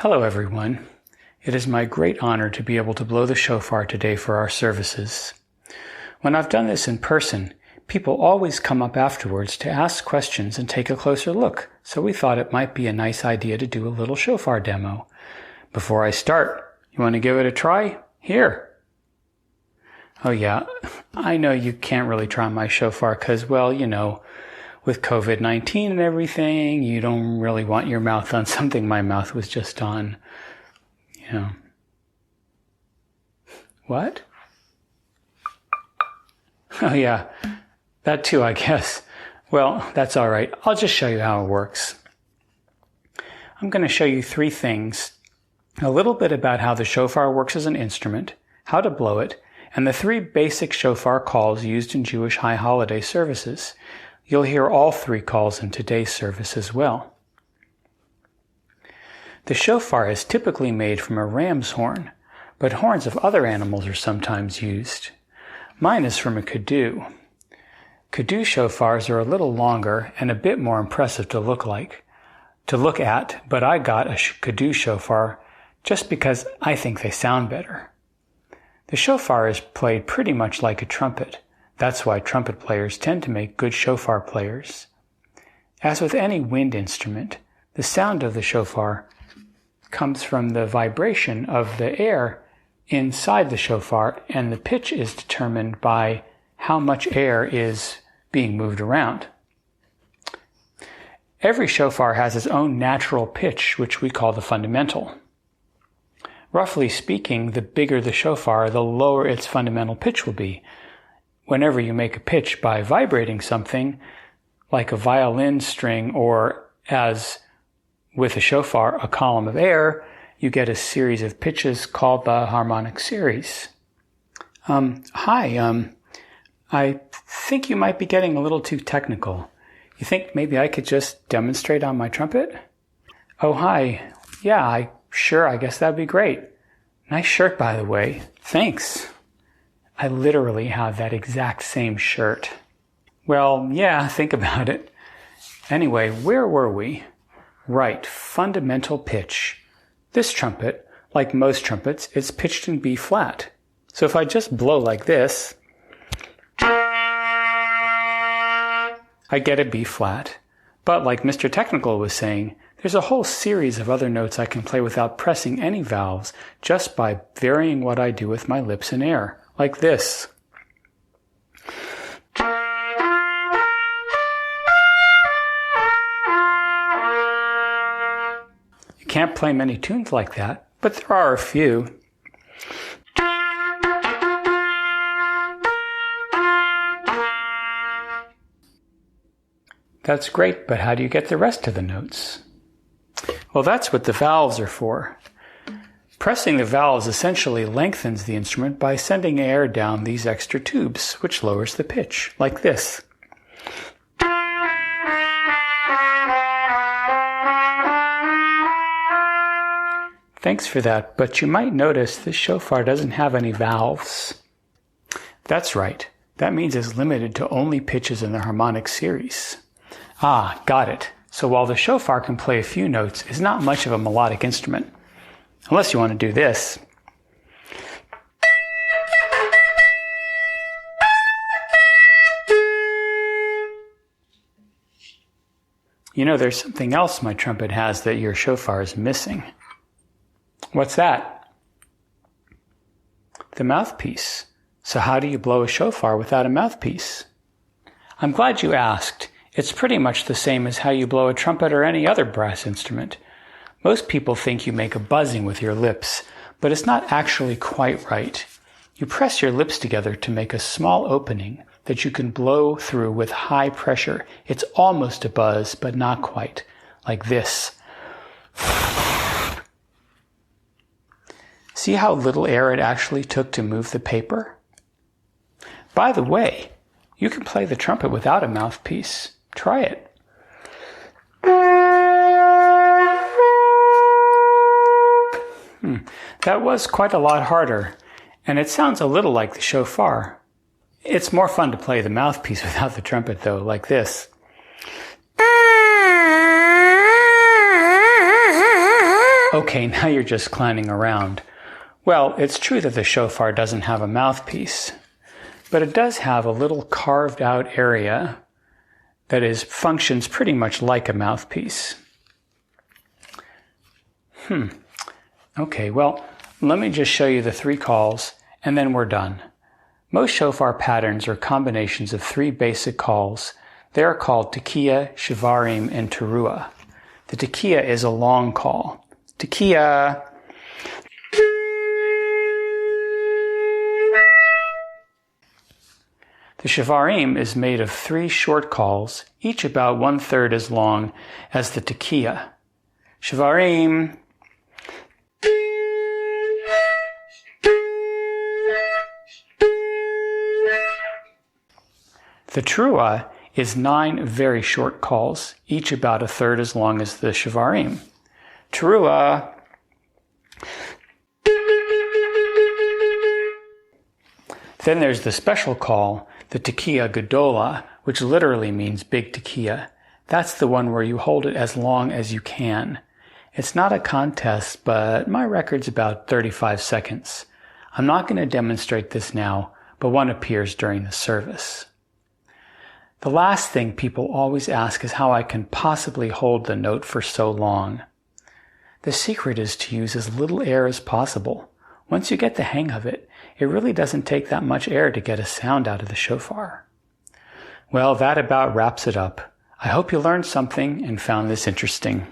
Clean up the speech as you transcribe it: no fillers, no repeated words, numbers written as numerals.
Hello everyone. It is my great honor to be able to blow the shofar today for our services. When I've done this in person, people always come up afterwards to ask questions and take a closer look, so we thought it might be a nice idea to do a little shofar demo. Before I start, you want to give it a try? Here. Oh yeah, I know you can't really try my shofar because, well, you know, with COVID-19 and everything, you don't really want your mouth on something my mouth was just on. You know. What? Oh yeah, that too, I guess. Well, that's all right. I'll just show you how it works. I'm going to show you three things. A little bit about how the shofar works as an instrument, how to blow it, and the three basic shofar calls used in Jewish high holiday services. You'll hear all three calls in today's service as well. The shofar is typically made from a ram's horn, but horns of other animals are sometimes used. Mine is from a kuddu. Kuddu shofars are a little longer and a bit more impressive to look at, but I got a kuddu shofar just because I think they sound better. The shofar is played pretty much like a trumpet. That's why trumpet players tend to make good shofar players. As with any wind instrument, the sound of the shofar comes from the vibration of the air inside the shofar, and the pitch is determined by how much air is being moved around. Every shofar has its own natural pitch, which we call the fundamental. Roughly speaking, the bigger the shofar, the lower its fundamental pitch will be. Whenever you make a pitch by vibrating something, like a violin string, or as with a shofar, a column of air, you get a series of pitches called the harmonic series. Hi, I think you might be getting a little too technical. You think maybe I could just demonstrate on my trumpet? Oh, hi. Yeah, I guess that'd be great. Nice shirt, by the way. Thanks. I literally have that exact same shirt. Well, yeah, think about it. Anyway, where were we? Right, fundamental pitch. This trumpet, like most trumpets, is pitched in B flat. So if I just blow like this, I get a B flat. But like Mr. Technical was saying, there's a whole series of other notes I can play without pressing any valves, just by varying what I do with my lips and air. Like this. You can't play many tunes like that, but there are a few. That's great, but how do you get the rest of the notes? Well, that's what the valves are for. Pressing the valves essentially lengthens the instrument by sending air down these extra tubes, which lowers the pitch, like this. Thanks for that, but you might notice this shofar doesn't have any valves. That's right. That means it's limited to only pitches in the harmonic series. Ah, got it. So while the shofar can play a few notes, it's not much of a melodic instrument. Unless you want to do this. You know, there's something else my trumpet has that your shofar is missing. What's that? The mouthpiece. So how do you blow a shofar without a mouthpiece? I'm glad you asked. It's pretty much the same as how you blow a trumpet or any other brass instrument. Most people think you make a buzzing with your lips, but it's not actually quite right. You press your lips together to make a small opening that you can blow through with high pressure. It's almost a buzz, but not quite. Like this. See how little air it actually took to move the paper? By the way, you can play the trumpet without a mouthpiece. Try it. That was quite a lot harder, and it sounds a little like the shofar. It's more fun to play the mouthpiece without the trumpet, though, like this. Okay, now you're just clowning around. Well, it's true that the shofar doesn't have a mouthpiece, but it does have a little carved out area that functions pretty much like a mouthpiece. Okay, well, let me just show you the 3 calls, and then we're done. Most shofar patterns are combinations of 3 basic calls. They are called tekiah, shivarim, and teruah. The tekiah is a long call. Tekiah. The shivarim is made of 3 short calls, each about 1/3 as long as the tekiah. Shivarim. The teruah is 9 very short calls, each about 1/3 as long as the shivarim. Teruah. Then there's the special call, the tekiah gedolah, which literally means big tekiah. That's the one where you hold it as long as you can. It's not a contest, but my record's about 35 seconds. I'm not going to demonstrate this now, but one appears during the service. The last thing people always ask is how I can possibly hold the note for so long. The secret is to use as little air as possible. Once you get the hang of it, it really doesn't take that much air to get a sound out of the shofar. Well, that about wraps it up. I hope you learned something and found this interesting.